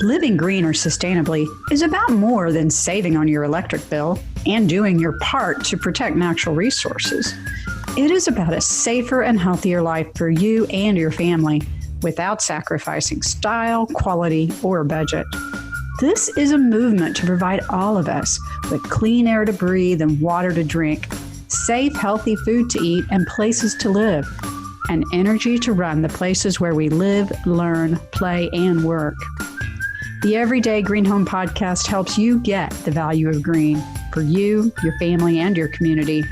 Living green or sustainably is about more than saving on your electric bill and doing your part to protect natural resources. It is about a safer and healthier life for you and your family without sacrificing style, quality, or budget. This is a movement to provide all of us with clean air to breathe and water to drink, safe, healthy food to eat and places to live, and energy to run the places where we live, learn, play, and work. The Everyday Green Home Podcast helps you get the value of green for you, your family, and your community.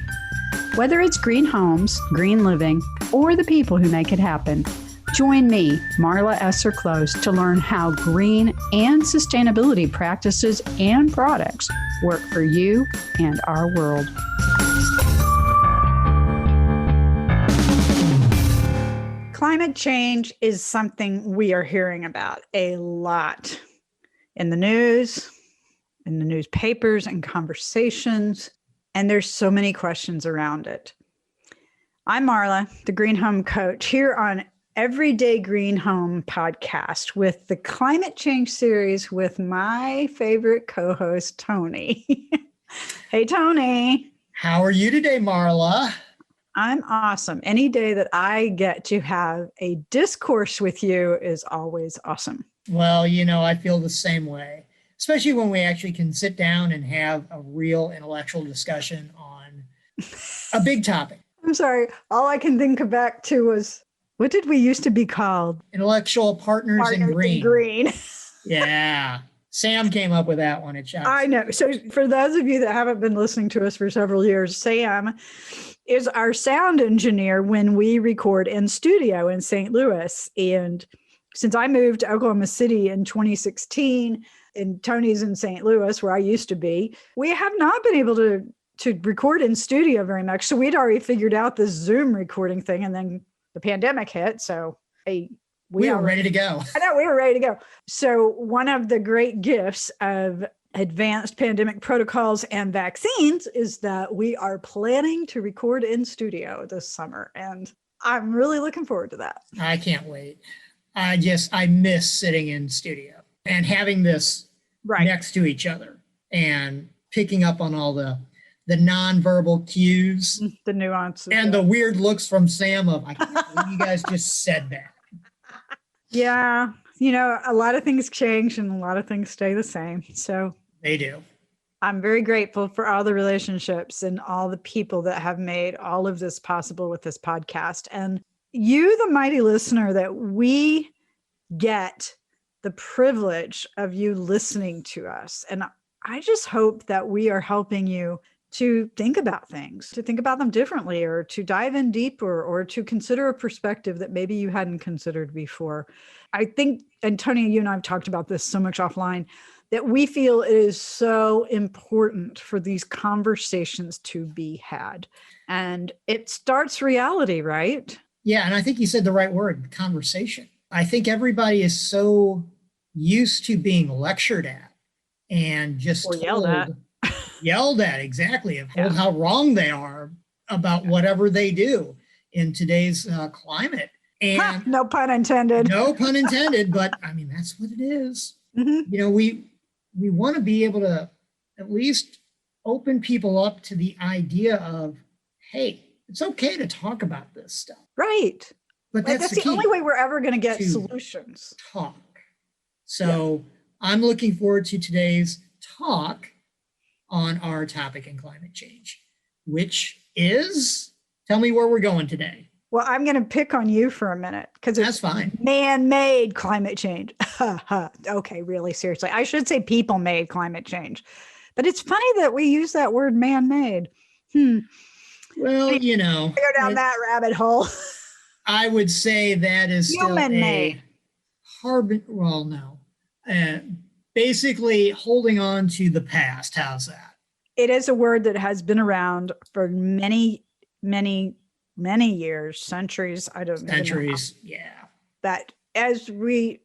Whether it's green homes, green living, or the people who make it happen, join me, Marla Esser-Close, to learn how green and sustainability practices and products work for you and our world. Climate change is something we are hearing about a lot in the news, in the newspapers and conversations, and there's so many questions around it. I'm Marla, the Green Home Coach, here on Everyday Green Home Podcast with the Climate Change series with my favorite co-host, Tony. Hey, Tony. How are you today, Marla? I'm awesome. Any day that I get to have a discourse with you is always awesome. Well, I feel the same way, especially when we actually can sit down and have a real intellectual discussion on a big topic. I'm sorry. All I can think back to was, what did we used to be called? Intellectual partners in green. Green. Yeah. Sam came up with that one. I know. So for those of you that haven't been listening to us for several years, Sam is our sound engineer when we record in studio in St. Louis. And since I moved to Oklahoma City in 2016, and Tony's in St. Louis, where I used to be, we have not been able to record in studio very much. So we'd already figured out this Zoom recording thing, and then the pandemic hit. So we were ready to go. I know, we were ready to go. So one of the great gifts of advanced pandemic protocols and vaccines is that we are planning to record in studio this summer. And I'm really looking forward to that. I can't wait. I miss sitting in studio and having this next to each other and picking up on all the nonverbal cues, the nuances, and the weird looks from Sam of, I can't believe you guys just said that. Yeah. A lot of things change and a lot of things stay the same. So they do. I'm very grateful for all the relationships and all the people that have made all of this possible with this podcast. And you, the mighty listener, that we get the privilege of you listening to us. And I just hope that we are helping you to think about things, to think about them differently, or to dive in deeper, or to consider a perspective that maybe you hadn't considered before. I think, and Tony, you and I have talked about this so much offline, that we feel it is so important for these conversations to be had. And it starts reality, right? Yeah, and I think you said the right word, conversation. I think everybody is so used to being lectured at and just yelled at, exactly, of how wrong they are about whatever they do in today's climate. And no pun intended. No pun intended, but I mean, that's what it is. Mm-hmm. We want to be able to at least open people up to the idea of, hey, it's okay to talk about this stuff. Right. But that's the only way we're ever going to get solutions. Talk. So I'm looking forward to today's talk on our topic in climate change, which is, tell me where we're going today. Well, I'm going to pick on you for a minute because it's fine. Man-made climate change. Okay, really, seriously. I should say people-made climate change. But it's funny that we use that word man-made. Well, go down that rabbit hole. I would say that is human-made. Basically holding on to the past. How's that? It is a word that has been around for many, many, many years, centuries. I don't know. Centuries, yeah. That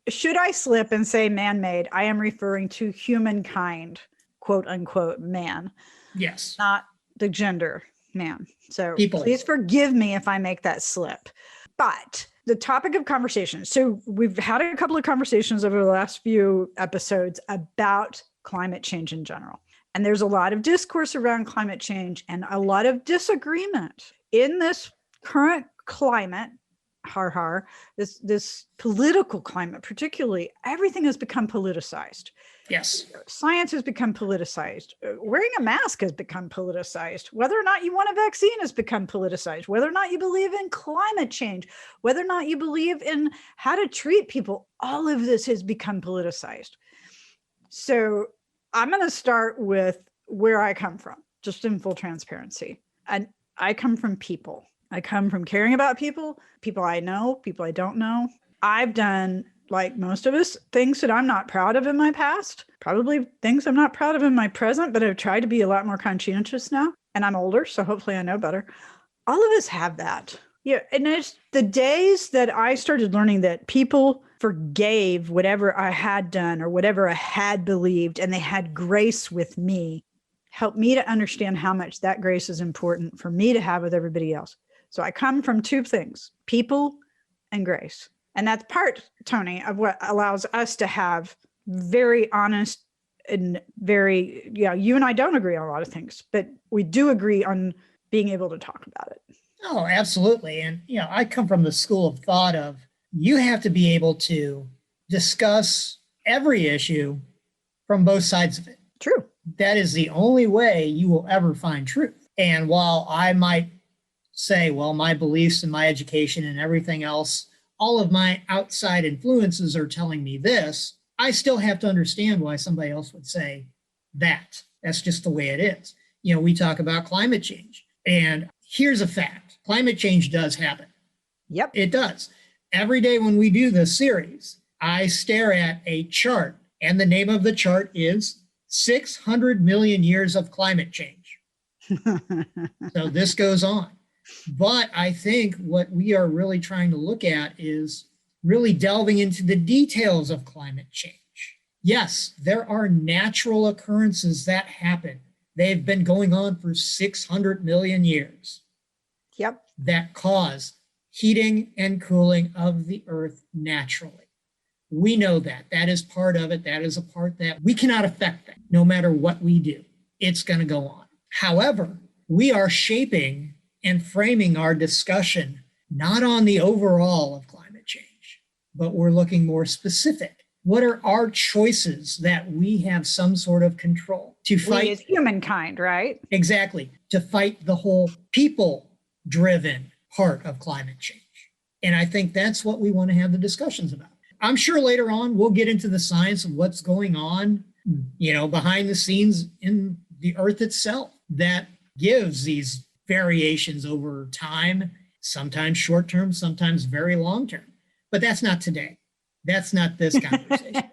should I slip and say man-made, I am referring to humankind, quote unquote, man. Yes. Not the gender man. So People. Please forgive me if I make that slip. But the topic of conversation. So we've had a couple of conversations over the last few episodes about climate change in general. And there's a lot of discourse around climate change and a lot of disagreement in this current climate, this political climate, particularly. Everything has become politicized. Yes. Science has become politicized. Wearing a mask has become politicized. Whether or not you want a vaccine has become politicized. Whether or not you believe in climate change, whether or not you believe in how to treat people, all of this has become politicized. So I'm going to start with where I come from, just in full transparency. And I come from people. I come from caring about people, people I know, people I don't know. I've done, like most of us, things that I'm not proud of in my past, probably things I'm not proud of in my present, but I've tried to be a lot more conscientious now. And I'm older, so hopefully I know better. All of us have that. Yeah, and it's the days that I started learning that people forgave whatever I had done or whatever I had believed, and they had grace with me, helped me to understand how much that grace is important for me to have with everybody else. So I come from two things, people and grace. And that's part, Tony, of what allows us to have very honest and very, you and I don't agree on a lot of things, but we do agree on being able to talk about it. Oh, absolutely. And, I come from the school of thought of you have to be able to discuss every issue from both sides of it. True. That is the only way you will ever find truth. And while I might say, well, my beliefs and my education and everything else, all of my outside influences are telling me this, I still have to understand why somebody else would say that. That's just the way it is. We talk about climate change. And here's a fact. Climate change does happen. Yep. It does. Every day when we do this series, I stare at a chart, and the name of the chart is 600 million years of climate change. So this goes on. But I think what we are really trying to look at is really delving into the details of climate change. Yes, there are natural occurrences that happen. They've been going on for 600 million years. Yep. That cause heating and cooling of the earth naturally. We know that. That is part of it. That is a part that we cannot affect that no matter what we do. It's going to go on. However, we are shaping and framing our discussion not on the overall of climate change, but we're looking more specific. What are our choices that we have some sort of control to fight? We as humankind, right? Exactly. To fight the whole people-driven part of climate change. And I think that's what we want to have the discussions about. I'm sure later on we'll get into the science of what's going on, behind the scenes in the earth itself that gives these variations over time, sometimes short term, sometimes very long term. But that's not today. That's not this conversation.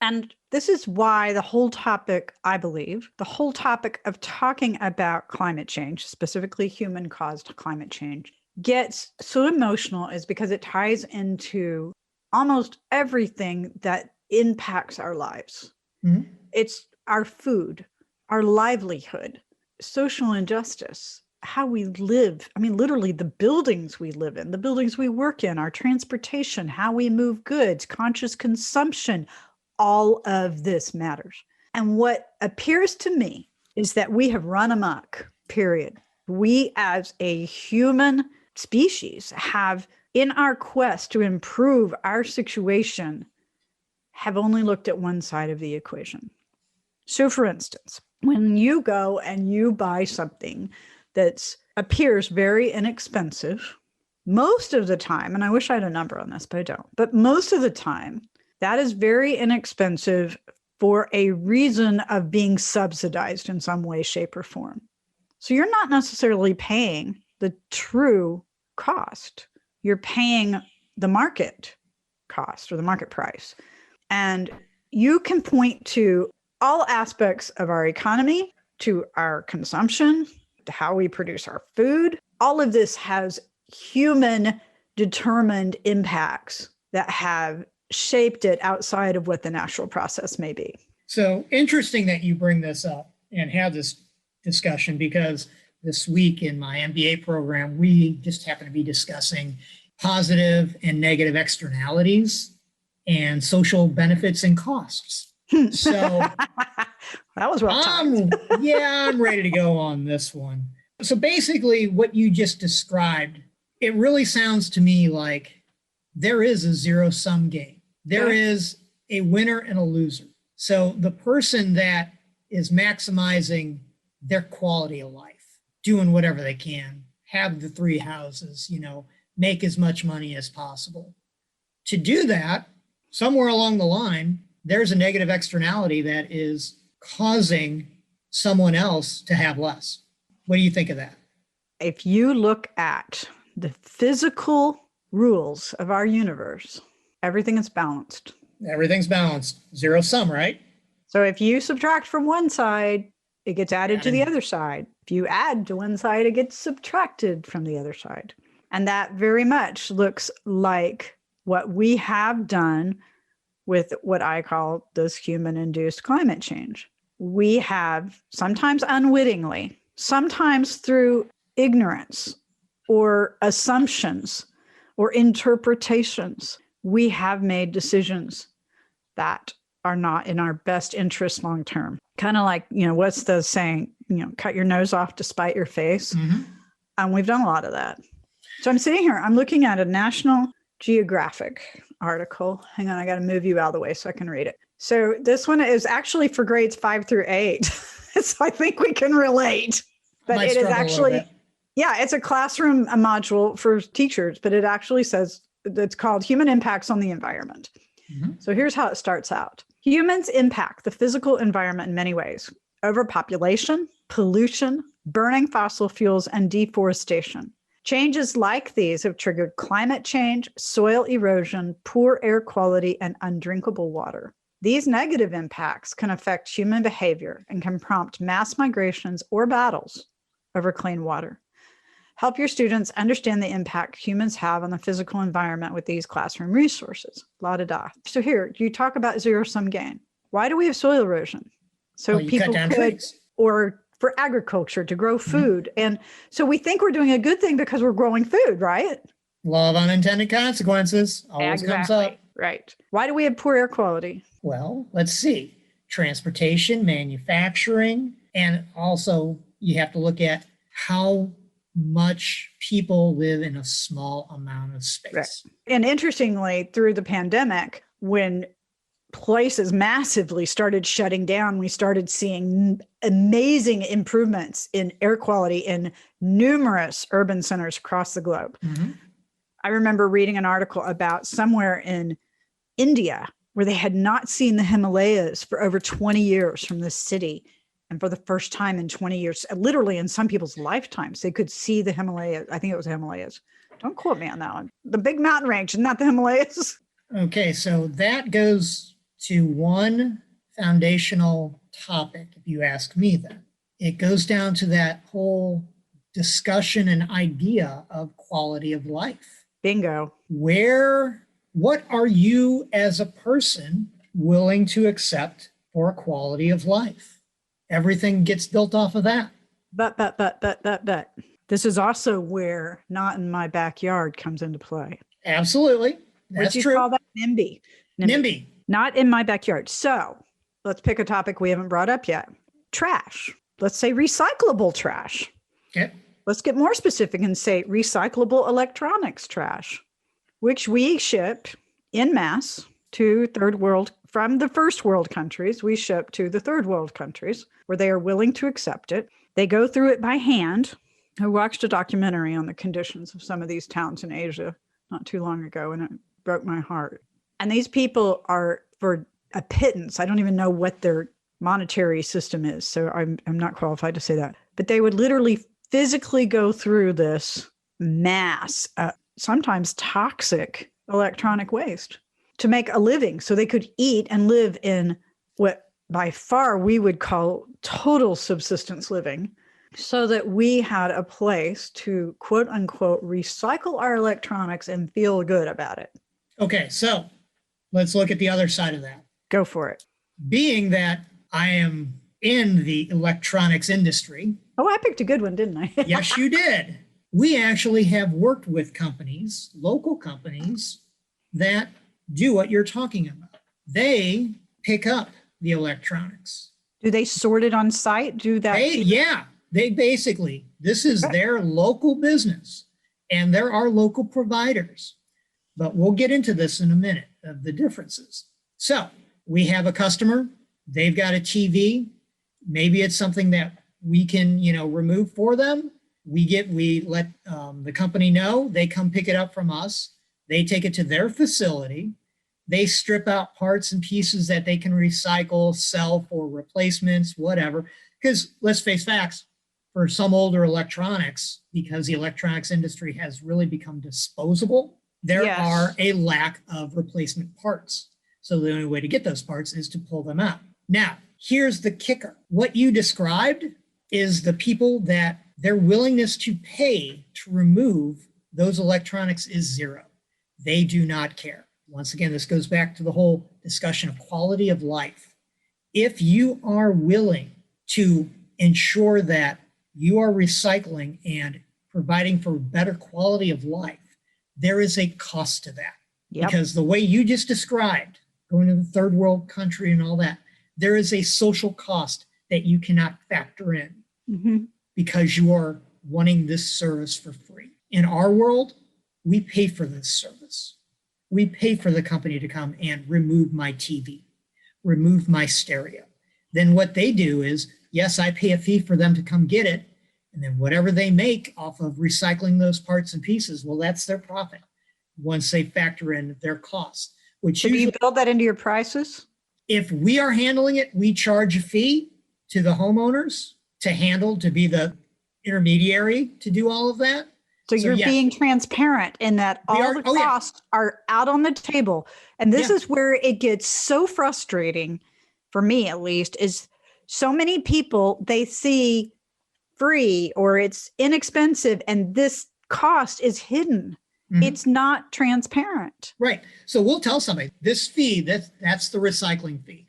And this is why the whole topic, I believe, the whole topic of talking about climate change, specifically human-caused climate change, gets so emotional is because it ties into almost everything that impacts our lives. Mm-hmm. It's our food, our livelihood, social injustice, how we live. I mean, literally the buildings we live in, the buildings we work in, our transportation, how we move goods, conscious consumption, all of this matters. And what appears to me is that we have run amok, period. We as a human species have, in our quest to improve our situation, have only looked at one side of the equation. So for instance, when you go and you buy something that appears very inexpensive, most of the time, and I wish I had a number on this, but I don't, but most of the time, that is very inexpensive for a reason of being subsidized in some way, shape, or form. So you're not necessarily paying the true cost. You're paying the market cost or the market price. And you can point to all aspects of our economy, to our consumption, to how we produce our food. All of this has human determined impacts that have shaped it outside of what the natural process may be. So interesting that you bring this up and have this discussion, because this week in my MBA program, we just happen to be discussing positive and negative externalities and social benefits and costs. So that was well timed. I'm ready to go on this one. So basically what you just described, it really sounds to me like there is a zero-sum game. There is a winner and a loser. So the person that is maximizing their quality of life, doing whatever they can, have the 3 houses, make as much money as possible. To do that, somewhere along the line, there's a negative externality that is causing someone else to have less. What do you think of that? If you look at the physical rules of our universe, everything is balanced. Everything's balanced. Zero sum, right? So if you subtract from one side, it gets added to the other side. If you add to one side, it gets subtracted from the other side. And that very much looks like what we have done with what I call this human-induced climate change. We have, sometimes unwittingly, sometimes through ignorance or assumptions or interpretations, we have made decisions that are not in our best interest long term. Kind of like, what's the saying, cut your nose off to spite your face. Mm-hmm. And we've done a lot of that. So I'm sitting here, I'm looking at a National Geographic article. Hang on, I got to move you out of the way so I can read it. So this one is actually for grades 5 through 8. So I think we can relate. But it is actually, it's a classroom module for teachers, but it actually says it's called Human Impacts on the Environment. Mm-hmm. So here's how it starts out. Humans impact the physical environment in many ways: overpopulation, pollution, burning fossil fuels, and deforestation. Changes like these have triggered climate change, soil erosion, poor air quality, and undrinkable water. These negative impacts can affect human behavior and can prompt mass migrations or battles over clean water. Help your students understand the impact humans have on the physical environment with these classroom resources. La-da-da. So here, you talk about zero-sum gain. Why do we have soil erosion? So people could, trees. Or for agriculture to grow food. Mm-hmm. And so we think we're doing a good thing because we're growing food, right? Law of unintended consequences always comes up. Right. Why do we have poor air quality? Well, let's see. Transportation, manufacturing, and also you have to look at how much people live in a small amount of space. Right. And interestingly, through the pandemic, when places massively started shutting down, we started seeing amazing improvements in air quality in numerous urban centers across the globe. Mm-hmm. I remember reading an article about somewhere in India where they had not seen the Himalayas for over 20 years from this city. And for the first time in 20 years, literally in some people's lifetimes, they could see the Himalayas. I think it was the Himalayas. Don't quote me on that one. The big mountain range, not the Himalayas. Okay, so that goes to one foundational topic, if you ask me then. It goes down to that whole discussion and idea of quality of life. Bingo. What are you as a person willing to accept for a quality of life? Everything gets built off of that. But. This is also where not in my backyard comes into play. Absolutely. That's true. Would you call that NIMBY? NIMBY. Not in my backyard. So let's pick a topic we haven't brought up yet. Trash. Let's say recyclable trash. Okay. Let's get more specific and say recyclable electronics trash, which we ship en masse to third world. From the first world countries, we ship to the third world countries where they are willing to accept it. They go through it by hand. I watched a documentary on the conditions of some of these towns in Asia not too long ago, and it broke my heart. And these people are, for a pittance, I don't even know what their monetary system is, so I'm not qualified to say that. But they would literally physically go through this mass, sometimes toxic electronic waste to make a living so they could eat and live in what by far we would call total subsistence living, so that we had a place to quote unquote recycle our electronics and feel good about it. Okay, so let's look at the other side of that. Go for it. Being that I am in the electronics industry. Oh, I picked a good one, didn't I? Yes, you did. We actually have worked with companies, local companies, that do what you're talking about. They pick up the electronics. Do they sort it on site? Do that? They basically, this is their local business, and there are local providers. But we'll get into this in a minute of the differences. So we have a customer, they've got a TV. Maybe it's something that we can, remove for them. We let the company know, they come pick it up from us. They take it to their facility. They strip out parts and pieces that they can recycle, sell for replacements, whatever. Because let's face facts, for some older electronics, because the electronics industry has really become disposable, there are a lack of replacement parts. So the only way to get those parts is to pull them out. Now, here's the kicker. What you described is the people that their willingness to pay to remove those electronics is zero. They do not care. Once again, this goes back to the whole discussion of quality of life. If you are willing to ensure that you are recycling and providing for better quality of life, there is a cost to that. Yep. Because the way you just described, going to the third world country and all that, there is a social cost that you cannot factor in because you are wanting this service for free. In our world, we pay for this service. We pay for the company to come and remove my TV, remove my stereo. Then what they do is, yes, I pay a fee for them to come get it. And then whatever they make off of recycling those parts and pieces, well, that's their profit once they factor in their cost. Which do you build that into your prices? If we are handling it, we charge a fee to the homeowners to be the intermediary to do all of that. So you're being transparent in that all the costs are out on the table. And this is where it gets so frustrating, for me at least, is so many people, they see free or it's inexpensive and this cost is hidden. It's not transparent. Right. So we'll tell somebody this fee, that's the recycling fee.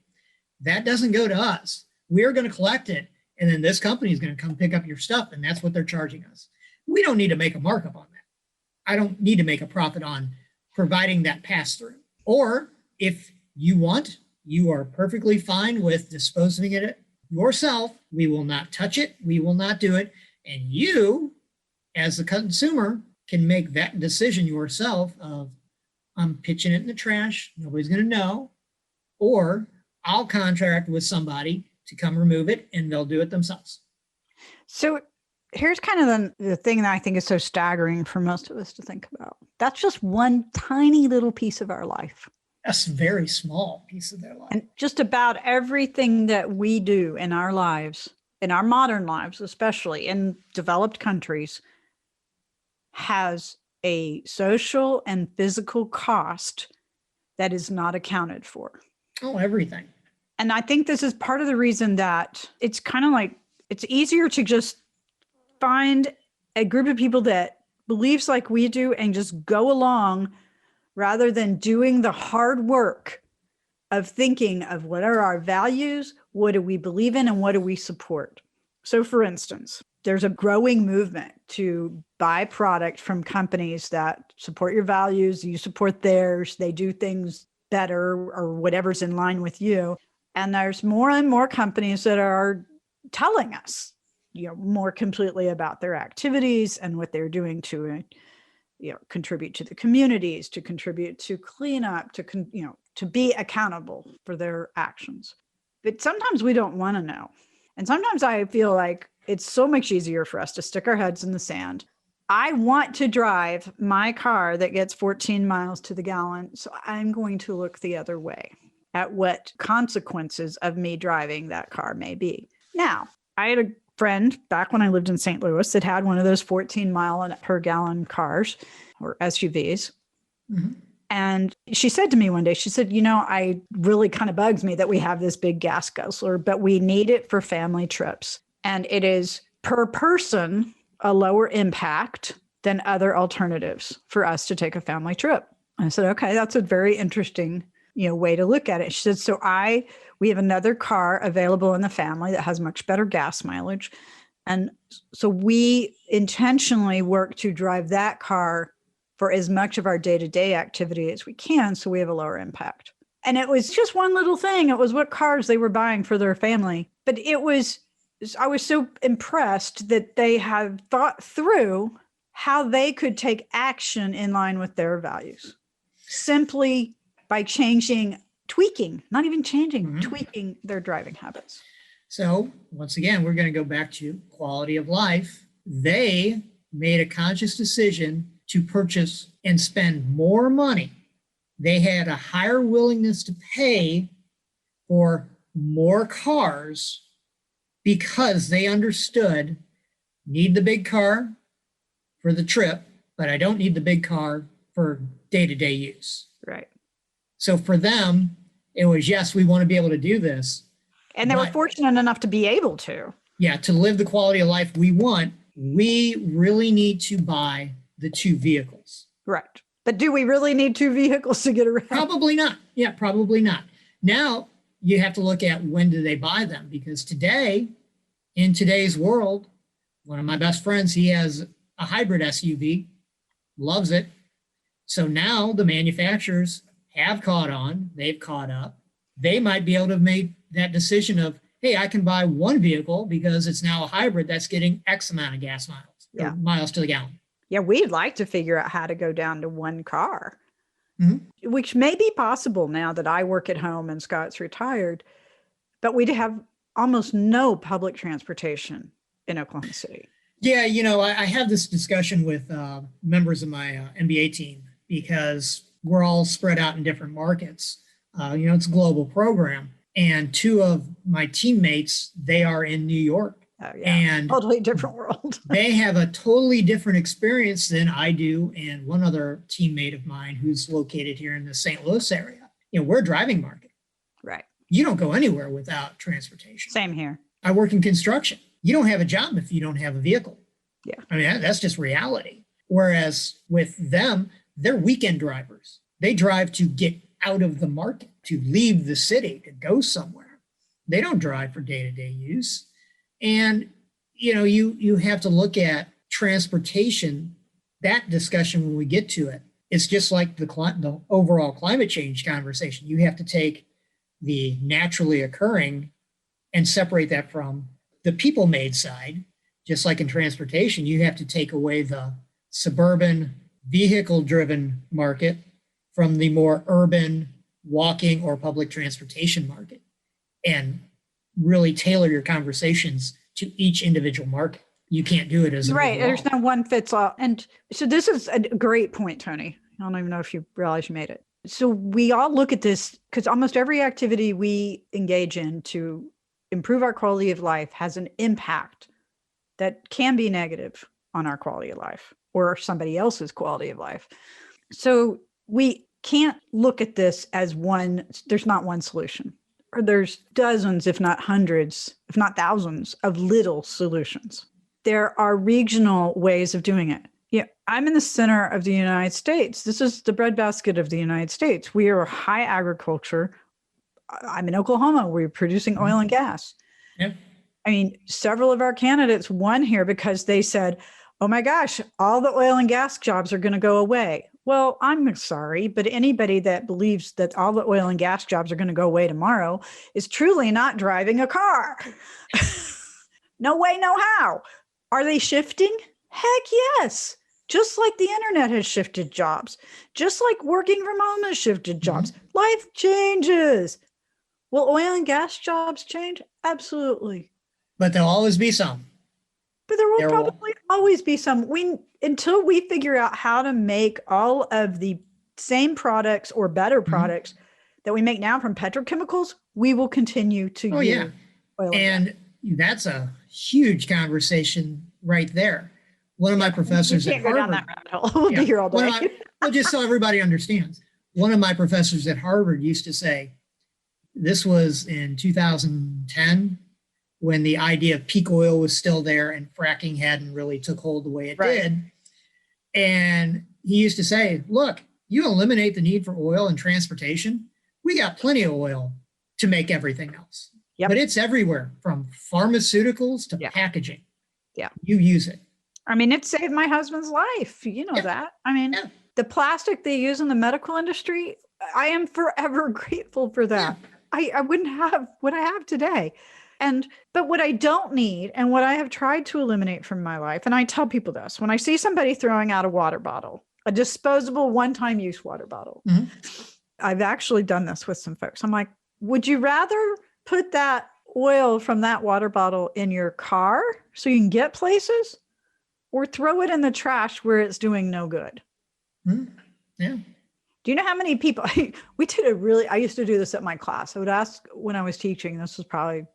That doesn't go to us. We're going to collect it. And then this company is going to come pick up your stuff. And that's what they're charging us. We don't need to make a markup on that. I don't need to make a profit on providing that pass through. Or if you want, you are perfectly fine with disposing of it yourself. We will not touch it. We will not do it. And you, as the consumer, can make that decision yourself of, I'm pitching it in the trash. Nobody's going to know. Or I'll contract with somebody to come remove it and they'll do it themselves. So here's kind of the thing that I think is so staggering for most of us to think about. That's just one tiny little piece of our life. That's a very small piece of their life. And just about everything that we do in our lives, in our modern lives, especially in developed countries, has a social and physical cost that is not accounted for. Oh, everything. And I think this is part of the reason that it's kind of like, it's easier to just find a group of people that believes like we do and just go along rather than doing the hard work of thinking of what are our values, what do we believe in, and what do we support. So for instance, there's a growing movement to buy product from companies that support your values, you support theirs, they do things better or whatever's in line with you. And there's more and more companies that are telling us, more completely about their activities and what they're doing to, contribute to the communities, to contribute to cleanup, to be accountable for their actions. But sometimes we don't want to know. And sometimes I feel like it's so much easier for us to stick our heads in the sand. I want to drive my car that gets 14 miles to the gallon, so I'm going to look the other way at what consequences of me driving that car may be. Now, I had a friend back when I lived in St. Louis that had one of those 14 mile per gallon cars or SUVs. And she said to me one day, she said, I really kind of bugs me that we have this big gas guzzler, but we need it for family trips. And it is per person a lower impact than other alternatives for us to take a family trip. I said, okay, that's a very interesting way to look at it. She said, so we have another car available in the family that has much better gas mileage. And so we intentionally work to drive that car for as much of our day-to-day activity as we can, so we have a lower impact. And it was just one little thing. It was what cars they were buying for their family. But I was so impressed that they had thought through how they could take action in line with their values simply by tweaking their driving habits. So once again, we're going to go back to quality of life. They made a conscious decision to purchase and spend more money. They had a higher willingness to pay for more cars because they understood, need the big car for the trip, but I don't need the big car for day-to-day use. Right. So for them, it was, yes, we want to be able to do this. And they were fortunate enough to be able to. Yeah, to live the quality of life we want, we really need to buy the two vehicles. Right. But do we really need two vehicles to get around? Probably not. Yeah, probably not. Now, you have to look at when do they buy them, because today, in today's world, one of my best friends, he has a hybrid SUV, loves it. So now the manufacturers have caught on, they've caught up. They might be able to have made that decision of, hey, I can buy one vehicle because it's now a hybrid that's getting X amount of gas miles, or miles to the gallon. Yeah, we'd like to figure out how to go down to one car, which may be possible now that I work at home and Scott's retired, but we'd have almost no public transportation in Oklahoma City. Yeah, I have this discussion with members of my MBA team because we're all spread out in different markets. It's a global program. And two of my teammates, they are in New York. Oh, yeah. And totally different world. They have a totally different experience than I do. And one other teammate of mine who's located here in the St. Louis area. We're a driving market. Right. You don't go anywhere without transportation. Same here. I work in construction. You don't have a job if you don't have a vehicle. Yeah. I mean, that's just reality. Whereas with them, they're weekend drivers. They drive to get out of the market, to leave the city, to go somewhere. They don't drive for day-to-day use. And, you have to look at transportation, that discussion when we get to it. It's just like the overall climate change conversation. You have to take the naturally occurring and separate that from the people-made side. Just like in transportation, you have to take away the suburban vehicle-driven market from the more urban walking or public transportation market and really tailor your conversations to each individual market. You can't do it as right. There's no one fits all. And so this is a great point, Tony. I don't even know if you realize you made it. So we all look at this because almost every activity we engage in to improve our quality of life has an impact that can be negative on our quality of life or somebody else's quality of life. So we can't look at this as there's not one solution, or there's dozens, if not hundreds, if not thousands of little solutions. There are regional ways of doing it. Yeah, I'm in the center of the United States. This is the breadbasket of the United States. We are high agriculture. I'm in Oklahoma. We're producing oil and gas. Yeah. I mean, several of our candidates won here because they said, oh my gosh, all the oil and gas jobs are going to go away. Well, I'm sorry, but anybody that believes that all the oil and gas jobs are going to go away tomorrow is truly not driving a car. No way, no how. Are they shifting? Heck yes. Just like the internet has shifted jobs, just like working from home has shifted jobs. Life changes. Will oil and gas jobs change? Absolutely. But there'll always be some. But there will probably always be some. Until we figure out how to make all of the same products or better products that we make now from petrochemicals, we will continue to use oil and gas. That's a huge conversation right there. One of my professors at Harvard. Go down that rabbit hole. We'll be here all day. Well, just so everybody understands, one of my professors at Harvard used to say, this was in 2010, when the idea of peak oil was still there and fracking hadn't really took hold the way it did. And he used to say, look, you eliminate the need for oil and transportation, we got plenty of oil to make everything else. But it's everywhere, from pharmaceuticals to packaging. Yeah. You use it. I mean, it saved my husband's life. You know that. I mean, the plastic they use in the medical industry, I am forever grateful for that. I wouldn't have what I have today. But what I don't need and what I have tried to eliminate from my life, and I tell people this, when I see somebody throwing out a water bottle, a disposable one-time use water bottle, I've actually done this with some folks. I'm like, would you rather put that oil from that water bottle in your car so you can get places, or throw it in the trash where it's doing no good? Yeah. Do you know how many people, I used to do this at my class. I would ask when I was teaching, this was probably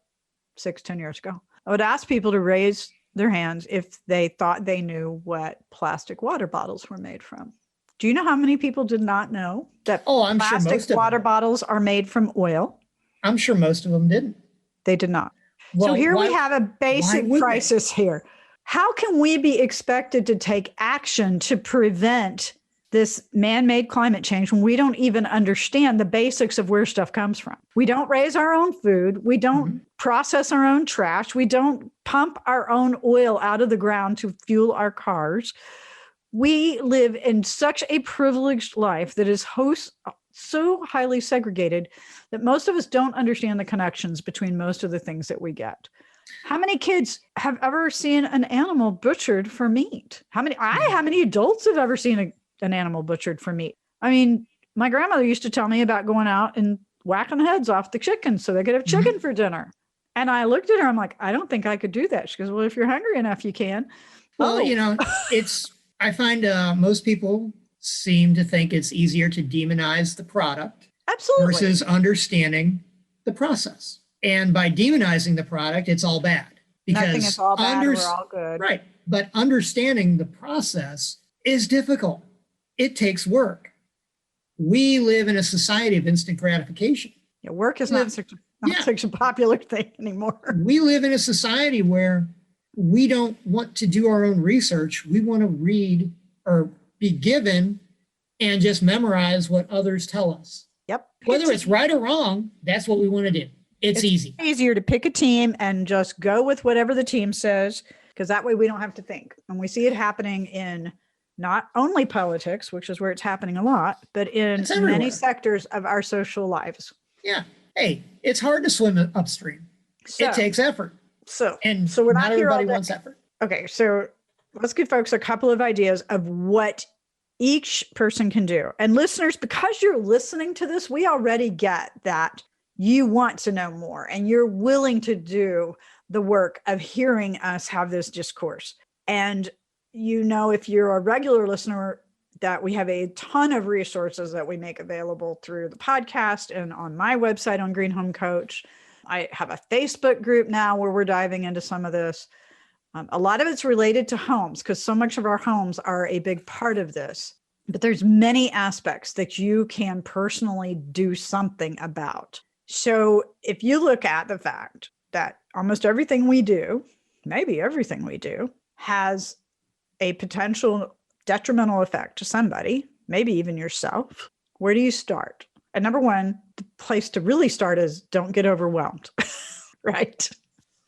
6-10 years ago. I would ask people to raise their hands if they thought they knew what plastic water bottles were made from. Do you know how many people did not know that plastic water bottles are made from oil? I'm sure most of them didn't. They did not. Well, so here we have a basic crisis here. How can we be expected to take action to prevent this man-made climate change when we don't even understand the basics of where stuff comes from? We don't raise our own food. We don't process our own trash. We don't pump our own oil out of the ground to fuel our cars. We live in such a privileged life that is so highly segregated that most of us don't understand the connections between most of the things that we get. How many kids have ever seen an animal butchered for meat? How many adults have ever seen an animal butchered for meat? I mean, my grandmother used to tell me about going out and whacking heads off the chickens so they could have chicken for dinner. And I looked at her, I'm like, I don't think I could do that. She goes, well, if you're hungry enough, you can. Well, I find most people seem to think it's easier to demonize the product versus understanding the process. And by demonizing the product, it's all bad. Because nothing is all bad, we're all good. Right. But understanding the process is difficult. It takes work. We live in a society of instant gratification. Yeah, work is not such a popular thing anymore. We live in a society where we don't want to do our own research. We want to read or be given and just memorize what others tell us. Yep. Whether it's right or wrong, that's what we want to do. It's easy. Easier to pick a team and just go with whatever the team says, because that way we don't have to think. And we see it happening in not only politics, which is where it's happening a lot, but in many sectors of our social lives. Yeah. Hey, it's hard to swim upstream. It takes effort. So we're not here all day. Everybody wants effort. Okay. So let's give folks a couple of ideas of what each person can do. And listeners, because you're listening to this, we already get that you want to know more and you're willing to do the work of hearing us have this discourse. And if you're a regular listener, that we have a ton of resources that we make available through the podcast and on my website on Green Home Coach. I have a Facebook group now where we're diving into some of this. A lot of it's related to homes because so much of our homes are a big part of this. But there's many aspects that you can personally do something about. So if you look at the fact that almost everything we do, maybe everything we do, has a potential detrimental effect to somebody, maybe even yourself, where do you start? And number one, the place to really start is don't get overwhelmed, right?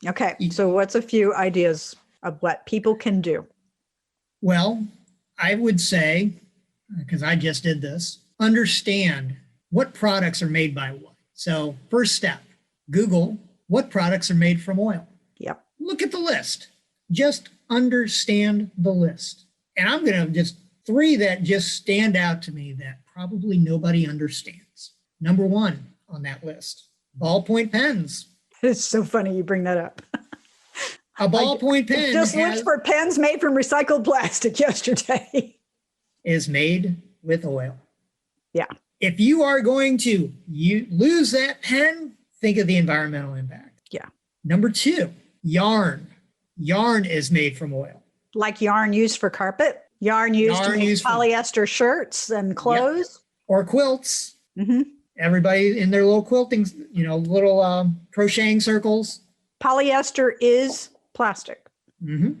Okay, so what's a few ideas of what people can do? Well, I would say, because I just did this, understand what products are made by what. So first step, Google what products are made from oil. Yep. Look at the list. Just understand the list. And I'm going to just 3 that just stand out to me that probably nobody understands. Number 1 on that list, ballpoint pens. It's so funny you bring that up. A ballpoint pen just looked for pens made from recycled plastic yesterday. Is made with oil. Yeah. If you are going to lose that pen, think of the environmental impact. Yeah. Number 2, yarn. Yarn is made from oil. Like yarn used for carpet, yarn used to make polyester shirts and clothes. Yep. Or quilts. Mm-hmm. Everybody in their little quilting, little crocheting circles. Polyester is plastic. Mm-hmm.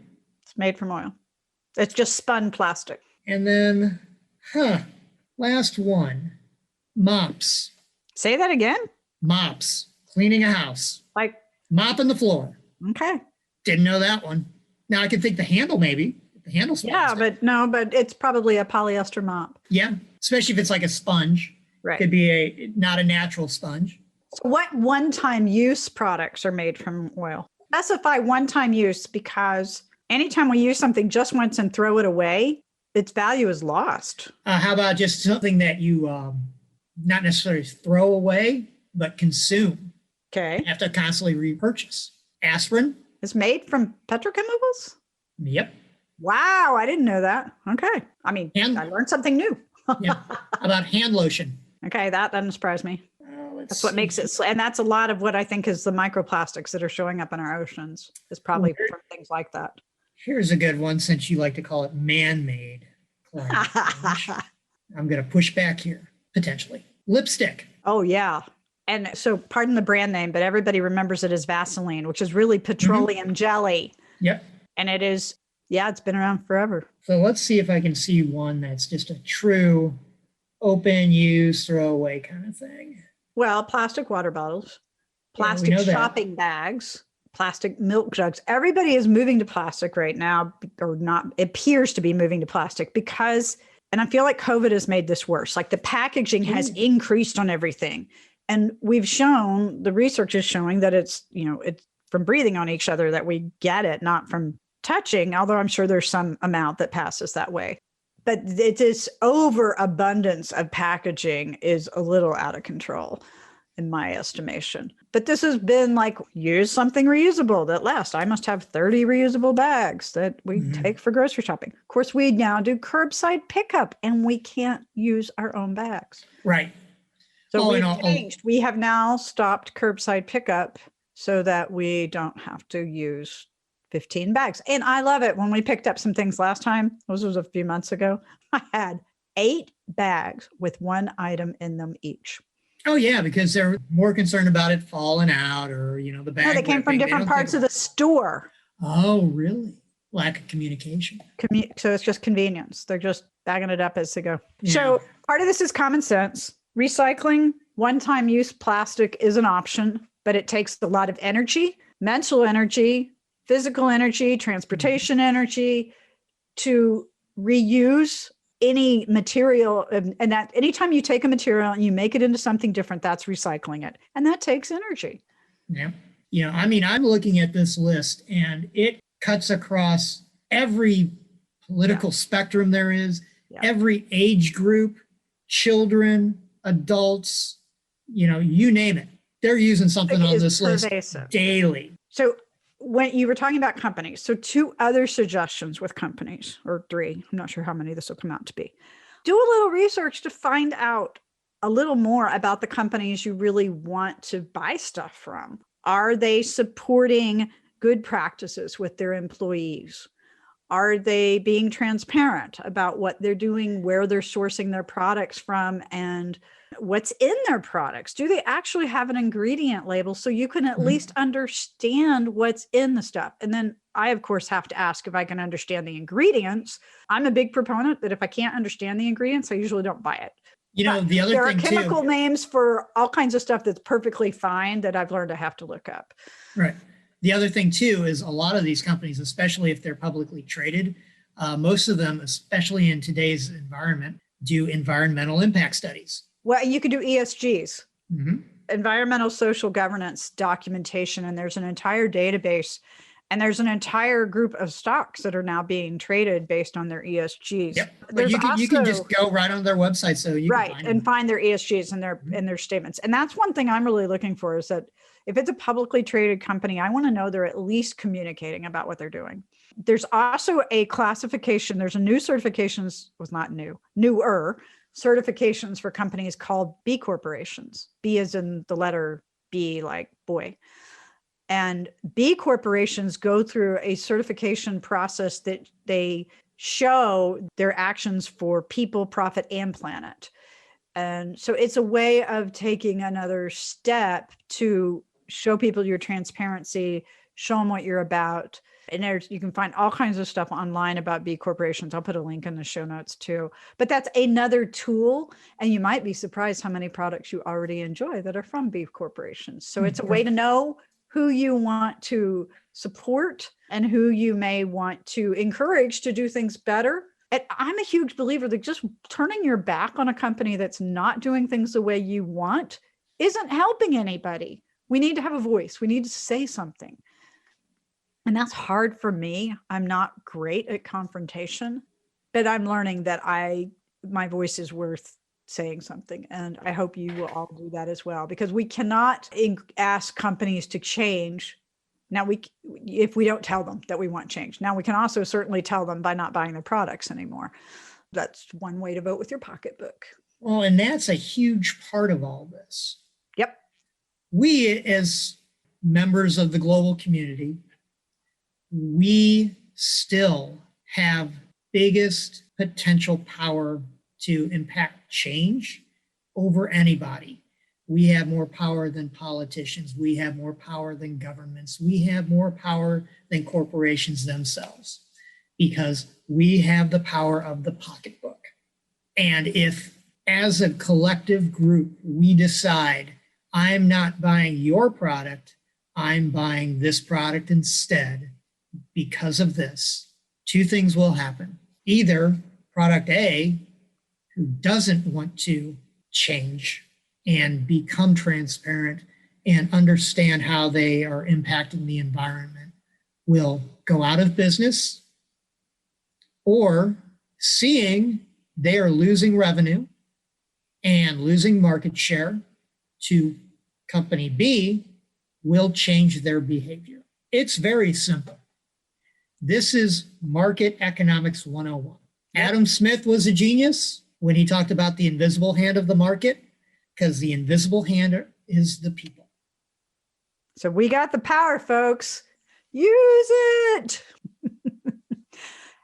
It's made from oil. It's just spun plastic. And then, last one, mops. Say that again? Mops, cleaning a house. Like mopping the floor. Okay. Didn't know that one. Now I can think the handle maybe. The handle's yeah, plastic. but it's probably a polyester mop. Yeah, especially if it's like a sponge. Right. Could be not a natural sponge. So what one-time use products are made from oil? Specify one-time use, because anytime we use something just once and throw it away, its value is lost. How about just something that you not necessarily throw away, but consume? Okay. You have to constantly repurchase. Aspirin. It's made from petrochemicals? Yep. Wow, I didn't know that. Okay. I mean, I learned something new. Yeah. How about hand lotion? Okay, that doesn't surprise me. That's what makes it, and that's a lot of what I think is the microplastics that are showing up in our oceans, is probably from things like that. Here's a good one, since you like to call it man-made. I'm going to push back here, potentially. Lipstick. Oh, yeah. And so, pardon the brand name, but everybody remembers it as Vaseline, which is really petroleum jelly. Yep. And it is, yeah, it's been around forever. So let's see if I can see one that's just a true open, use, throw away kind of thing. Well, plastic water bottles, plastic shopping bags, plastic milk jugs. Everybody is moving to plastic right now, or not, appears to be moving to plastic because, and I feel like COVID has made this worse. Like the packaging has increased on everything. And we've shown, the research is showing that it's, it's from breathing on each other that we get it, not from touching, although I'm sure there's some amount that passes that way. But it is overabundance of packaging is a little out of control in my estimation. But this has been like, use something reusable that lasts. I must have 30 reusable bags that we take for grocery shopping. Of course, we now do curbside pickup and we can't use our own bags. Right. So we've changed. We have now stopped curbside pickup so that we don't have to use 15 bags. And I love it. When we picked up some things last time, this was a few months ago, I had 8 bags with one item in them each. Oh, yeah, because they're more concerned about it falling out or, the bag. No, they came from different parts of the store. Oh, really? Lack of communication. So it's just convenience. They're just bagging it up as they go. Yeah. So part of this is common sense. Recycling, one-time use plastic is an option, but it takes a lot of energy, mental energy, physical energy, transportation energy to reuse any material. And that anytime you take a material and you make it into something different, that's recycling it. And that takes energy. Yeah. I'm looking at this list and it cuts across every political spectrum there is, every age group, children, adults, you name it. They're using something on this list daily. So when you were talking about companies, so 2 other suggestions with companies, or 3, I'm not sure how many this will come out to be. Do a little research to find out a little more about the companies you really want to buy stuff from. Are they supporting good practices with their employees? Are they being transparent about what they're doing, where they're sourcing their products from, and what's in their products? Do they actually have an ingredient label so you can at least understand what's in the stuff? And then I, of course, have to ask if I can understand the ingredients. I'm a big proponent that if I can't understand the ingredients, I usually don't buy it. The other thing too, there are chemical names for all kinds of stuff that's perfectly fine that I've learned I have to look up. Right. The other thing too is a lot of these companies, especially if they're publicly traded, most of them, especially in today's environment, do environmental impact studies. Well, you could do ESGs, environmental social governance documentation, and there's an entire database, and there's an entire group of stocks that are now being traded based on their ESGs. Yep. But you can just go right on their website, so you can find their ESGs and their statements. And that's one thing I'm really looking for, is that if it's a publicly traded company, I want to know they're at least communicating about what they're doing. There's also a classification. There's a new certifications, was not new, newer certifications for companies called B corporations. B is in the letter B, like boy. And B corporations go through a certification process that they show their actions for people, profit, and planet. And so it's a way of taking another step to show people your transparency, show them what you're about. And you can find all kinds of stuff online about B corporations. I'll put a link in the show notes too. But that's another tool. And you might be surprised how many products you already enjoy that are from B corporations. So it's a way to know who you want to support and who you may want to encourage to do things better. And I'm a huge believer that just turning your back on a company that's not doing things the way you want isn't helping anybody. We need to have a voice. We need to say something. And that's hard for me. I'm not great at confrontation, but I'm learning that my voice is worth saying something. And I hope you will all do that as well, because we cannot ask companies to change. Now, if we don't tell them that we want change. Now, we can also certainly tell them by not buying their products anymore. That's one way to vote with your pocketbook. Well, and that's a huge part of all this. Yep. We, as members of the global community, we still have biggest potential power to impact change over anybody. We have more power than politicians. We have more power than governments. We have more power than corporations themselves, because we have the power of the pocketbook. And if, as a collective group, we decide, I'm not buying your product, I'm buying this product instead, because of this, two things will happen. Either product A, who doesn't want to change and become transparent and understand how they are impacting the environment, will go out of business, or seeing they are losing revenue and losing market share to company B, will change their behavior. It's very simple. This is market economics 101. Adam Smith was a genius when he talked about the invisible hand of the market, because the invisible hand is the people. So we got the power, folks. Use it.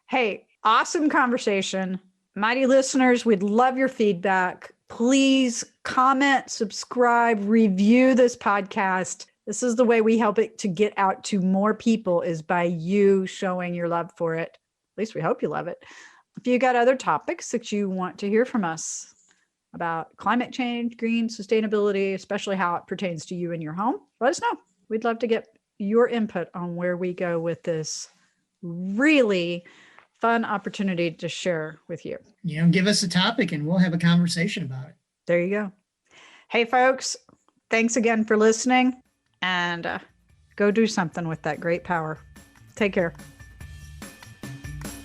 Hey, awesome conversation. Mighty listeners, we'd love your feedback. Please comment, subscribe, review this podcast. This is the way we help it to get out to more people, is by you showing your love for it. At least we hope you love it. If you got other topics that you want to hear from us about climate change, green sustainability, especially how it pertains to you and your home, let us know. We'd love to get your input on where we go with this really fun opportunity to share with you. Give us a topic and we'll have a conversation about it. There you go. Hey, folks, thanks again for listening, and go do something with that great power. Take care.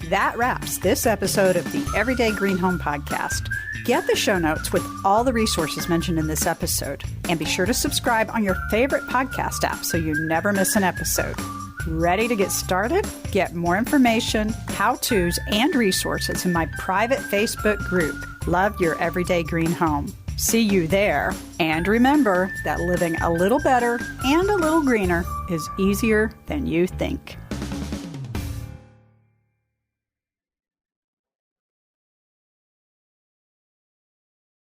That wraps this episode of the Everyday Green Home Podcast. Get the show notes with all the resources mentioned in this episode, and be sure to subscribe on your favorite podcast app so you never miss an episode. Ready to get started? Get more information, how-tos, and resources in my private Facebook group, Love Your Everyday Green Home. See you there. And remember that living a little better and a little greener is easier than you think.